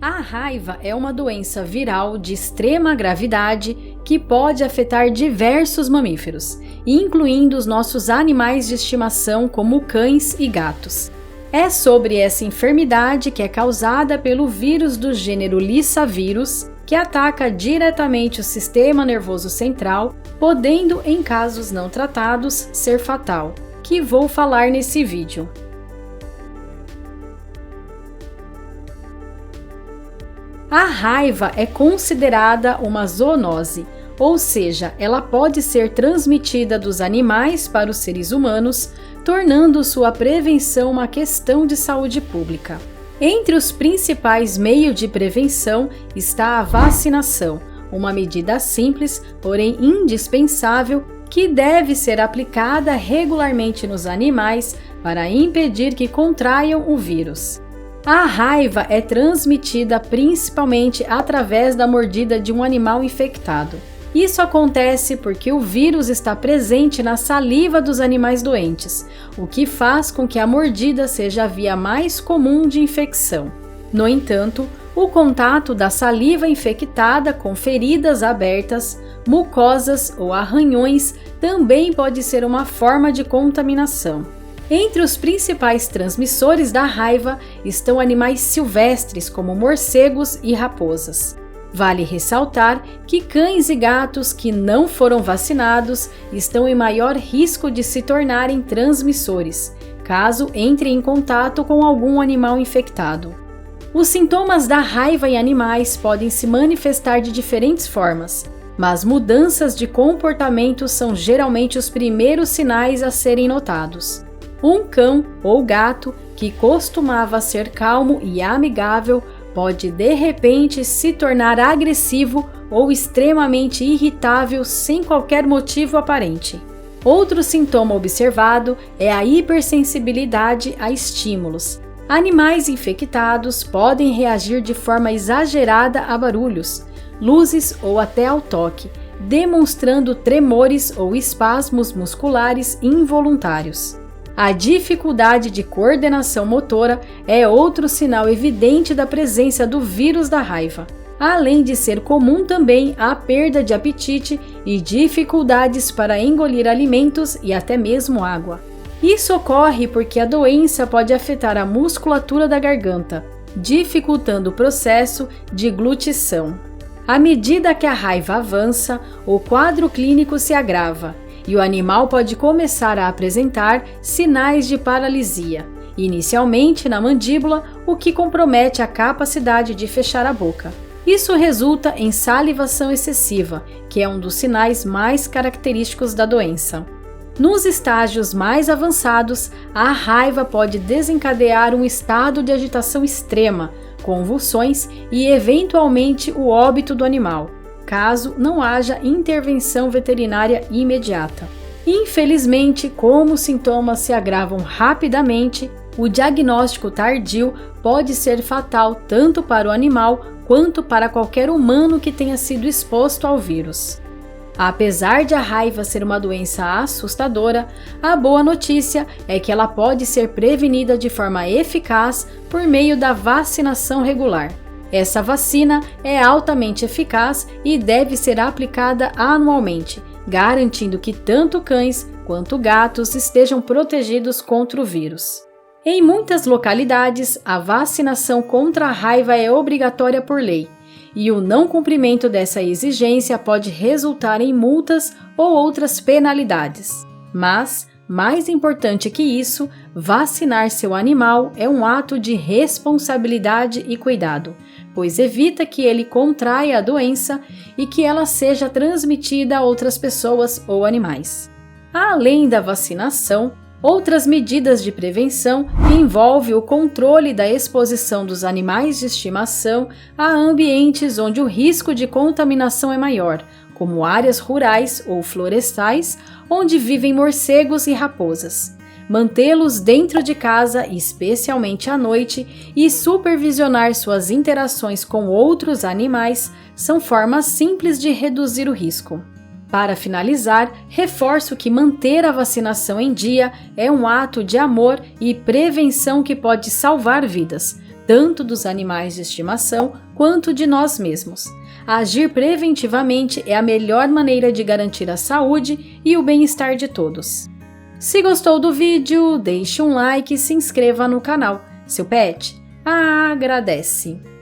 A raiva é uma doença viral de extrema gravidade que pode afetar diversos mamíferos, incluindo os nossos animais de estimação como cães e gatos. É sobre essa enfermidade que é causada pelo vírus do gênero Lyssavirus, que ataca diretamente o sistema nervoso central, podendo, em casos não tratados, ser fatal, que vou falar nesse vídeo. A raiva é considerada uma zoonose, ou seja, ela pode ser transmitida dos animais para os seres humanos, tornando sua prevenção uma questão de saúde pública. Entre os principais meios de prevenção está a vacinação, uma medida simples, porém indispensável, que deve ser aplicada regularmente nos animais para impedir que contraiam o vírus. A raiva é transmitida principalmente através da mordida de um animal infectado. Isso acontece porque o vírus está presente na saliva dos animais doentes, o que faz com que a mordida seja a via mais comum de infecção. No entanto, o contato da saliva infectada com feridas abertas, mucosas ou arranhões também pode ser uma forma de contaminação. Entre os principais transmissores da raiva estão animais silvestres como morcegos e raposas. Vale ressaltar que cães e gatos que não foram vacinados estão em maior risco de se tornarem transmissores, caso entrem em contato com algum animal infectado. Os sintomas da raiva em animais podem se manifestar de diferentes formas, mas mudanças de comportamento são geralmente os primeiros sinais a serem notados. Um cão ou gato que costumava ser calmo e amigável pode de repente se tornar agressivo ou extremamente irritável sem qualquer motivo aparente. Outro sintoma observado é a hipersensibilidade a estímulos. Animais infectados podem reagir de forma exagerada a barulhos, luzes ou até ao toque, demonstrando tremores ou espasmos musculares involuntários. A dificuldade de coordenação motora é outro sinal evidente da presença do vírus da raiva, além de ser comum também a perda de apetite e dificuldades para engolir alimentos e até mesmo água. Isso ocorre porque a doença pode afetar a musculatura da garganta, dificultando o processo de glutição. À medida que a raiva avança, o quadro clínico se agrava, e o animal pode começar a apresentar sinais de paralisia, inicialmente na mandíbula, o que compromete a capacidade de fechar a boca. Isso resulta em salivação excessiva, que é um dos sinais mais característicos da doença. Nos estágios mais avançados, a raiva pode desencadear um estado de agitação extrema, convulsões e, eventualmente, o óbito do animal, caso não haja intervenção veterinária imediata. Infelizmente, como os sintomas se agravam rapidamente, o diagnóstico tardio pode ser fatal tanto para o animal quanto para qualquer humano que tenha sido exposto ao vírus. Apesar de a raiva ser uma doença assustadora, a boa notícia é que ela pode ser prevenida de forma eficaz por meio da vacinação regular. Essa vacina é altamente eficaz e deve ser aplicada anualmente, garantindo que tanto cães quanto gatos estejam protegidos contra o vírus. Em muitas localidades, a vacinação contra a raiva é obrigatória por lei, e o não cumprimento dessa exigência pode resultar em multas ou outras penalidades. Mas, mais importante que isso, vacinar seu animal é um ato de responsabilidade e cuidado, pois evita que ele contraia a doença e que ela seja transmitida a outras pessoas ou animais. Além da vacinação, outras medidas de prevenção envolvem o controle da exposição dos animais de estimação a ambientes onde o risco de contaminação é maior, como áreas rurais ou florestais, onde vivem morcegos e raposas. Mantê-los dentro de casa, especialmente à noite, e supervisionar suas interações com outros animais são formas simples de reduzir o risco. Para finalizar, reforço que manter a vacinação em dia é um ato de amor e prevenção que pode salvar vidas, tanto dos animais de estimação quanto de nós mesmos. Agir preventivamente é a melhor maneira de garantir a saúde e o bem-estar de todos. Se gostou do vídeo, deixe um like e se inscreva no canal. Seu pet agradece!